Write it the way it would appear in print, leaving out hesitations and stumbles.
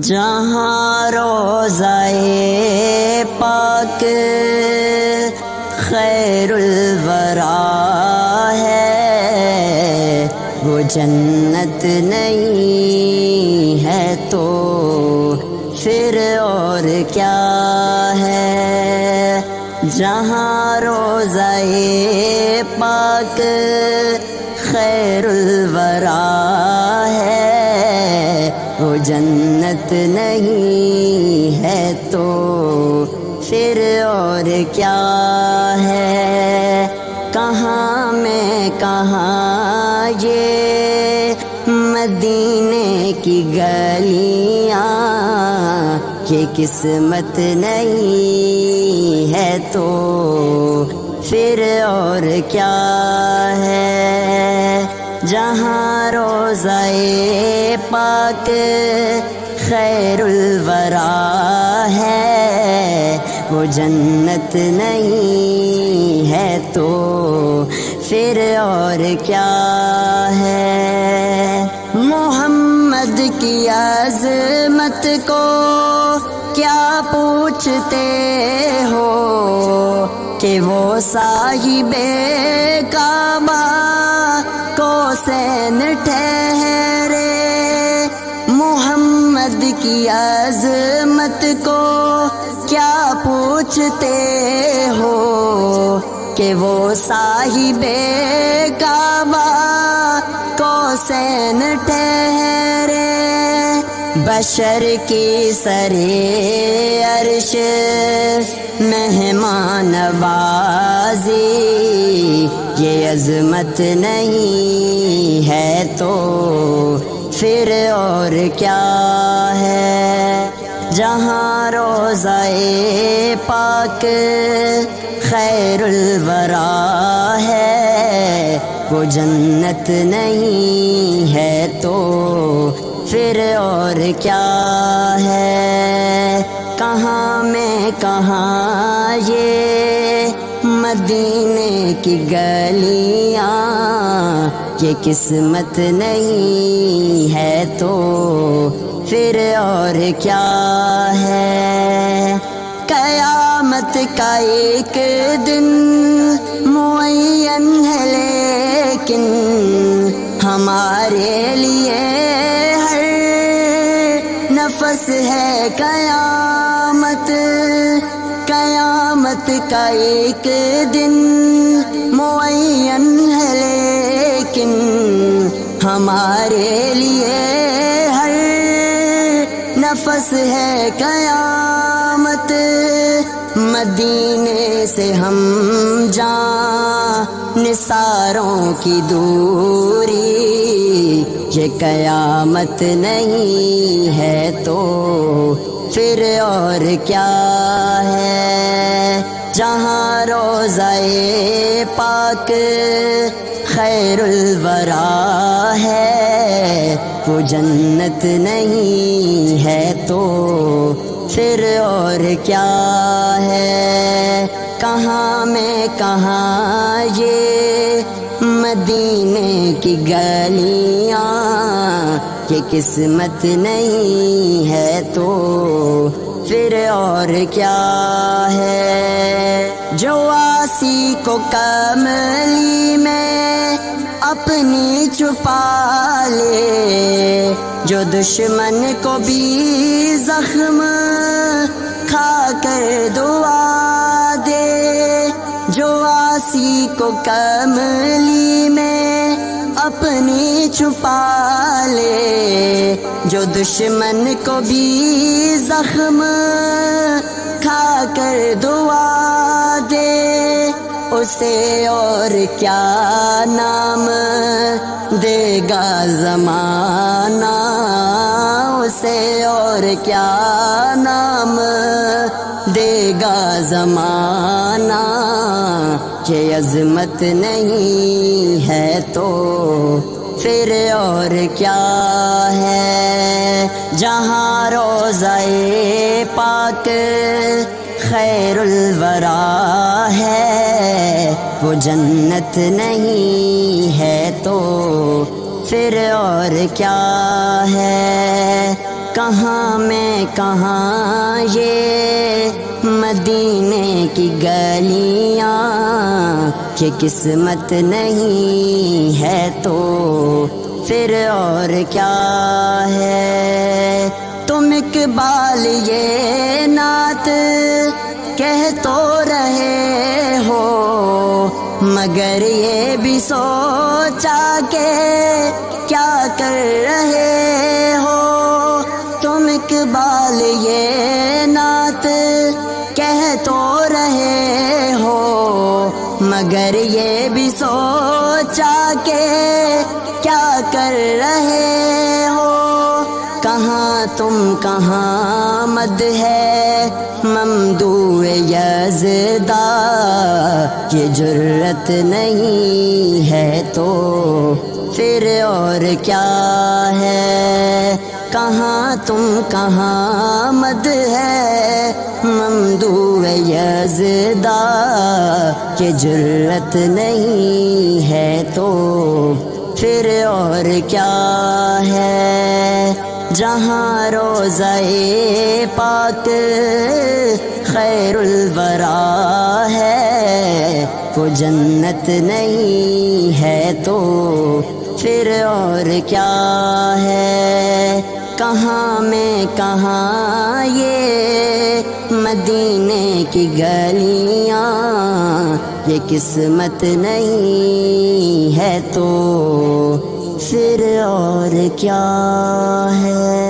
جہاں روضہ پاک خیر الورا ہے، وہ جنت نہیں ہے تو پھر اور کیا ہے۔ جہاں روضہ پاک خیر الورا ہے، وہ جنت نہیں ہے تو پھر اور کیا ہے۔ کہاں میں کہاں یہ مدینے کی گلیاں، یہ قسمت نہیں ہے تو پھر اور کیا ہے۔ جہاں روضہ پاک خیر الورا ہے، وہ جنت نہیں ہے تو پھر اور کیا ہے۔ محمد کی عظمت کو کیا پوچھتے ہو کہ وہ صاحب کعبہ کوسین ٹھہرے۔ محمد کی عظمت کو کیا پوچھتے ہو کہ وہ صاحب کعبہ کوسین ٹھہرے۔ بشر کی سرے عرش مہمان نوازی، یہ عظمت نہیں ہے تو پھر اور کیا ہے۔ جہاں روضہ پاک خیر الورا ہے، وہ جنت نہیں ہے تو پھر اور کیا ہے۔ کہاں میں کہاں یہ مدینے کی گلیاں، یہ قسمت نہیں ہے تو پھر اور کیا ہے۔ قیامت کا ایک دن معین ہے لیکن ہمارے لیے ہر نفس ہے قیامت۔ قیامت کا ایک دن معین ہے لیکن ہمارے لیے ہر نفس ہے قیامت۔ مدینے سے ہم جان نثاروں کی دوری، یہ قیامت نہیں ہے تو پھر اور کیا ہے۔ جہاں روضہ پاک خیر الورا ہے، وہ جنت نہیں ہے تو پھر اور کیا ہے۔ کہاں میں کہاں یہ مدینے کی گلیاں، یہ قسمت نہیں ہے تو پھر اور کیا ہے۔ جو آسی کو کملی میں اپنی چھپا لے، جو دشمن کو بھی زخم کھا کر دعا دے۔ جو آسی کو کملی میں اپنی چھپا لے، جو دشمن کو بھی زخم کھا کر دعا دے، اسے اور کیا نام دے گا زمانہ، اسے اور کیا نام دے گا زمانہ۔ یہ عظمت نہیں ہے تو پھر اور کیا ہے۔ جہاں روضہ پاک خیر الورا ہے، وہ جنت نہیں ہے تو پھر اور کیا ہے۔ کہاں میں کہاں یہ مدینے کی گلیاں، کہ قسمت نہیں ہے تو پھر اور کیا ہے۔ تم اقبال یہ نعت کہہ تو رہے ہو، مگر یہ بھی سوچا کہ کیا کر رہے ہو۔ تم اقبال یہ نعت کہہ تو رہے ہو، مگر یہ بھی سوچا کہ کیا کر رہے ہو۔ کہاں تم کہاں مد ہے ممدوح یزداں، یہ جرت نہیں ہے تو پھر اور کیا ہے۔ کہاں تم کہاں مد ہے ممدوح یزداں، یہ جرت نہیں ہے تو پھر اور کیا ہے۔ جہاں روضہ پاک خیر الورا ہے، وہ جنت نہیں ہے تو پھر اور کیا ہے۔ کہاں میں کہاں یہ مدینے کی گلیاں، یہ قسمت نہیں ہے تو پھر اور کیا ہے۔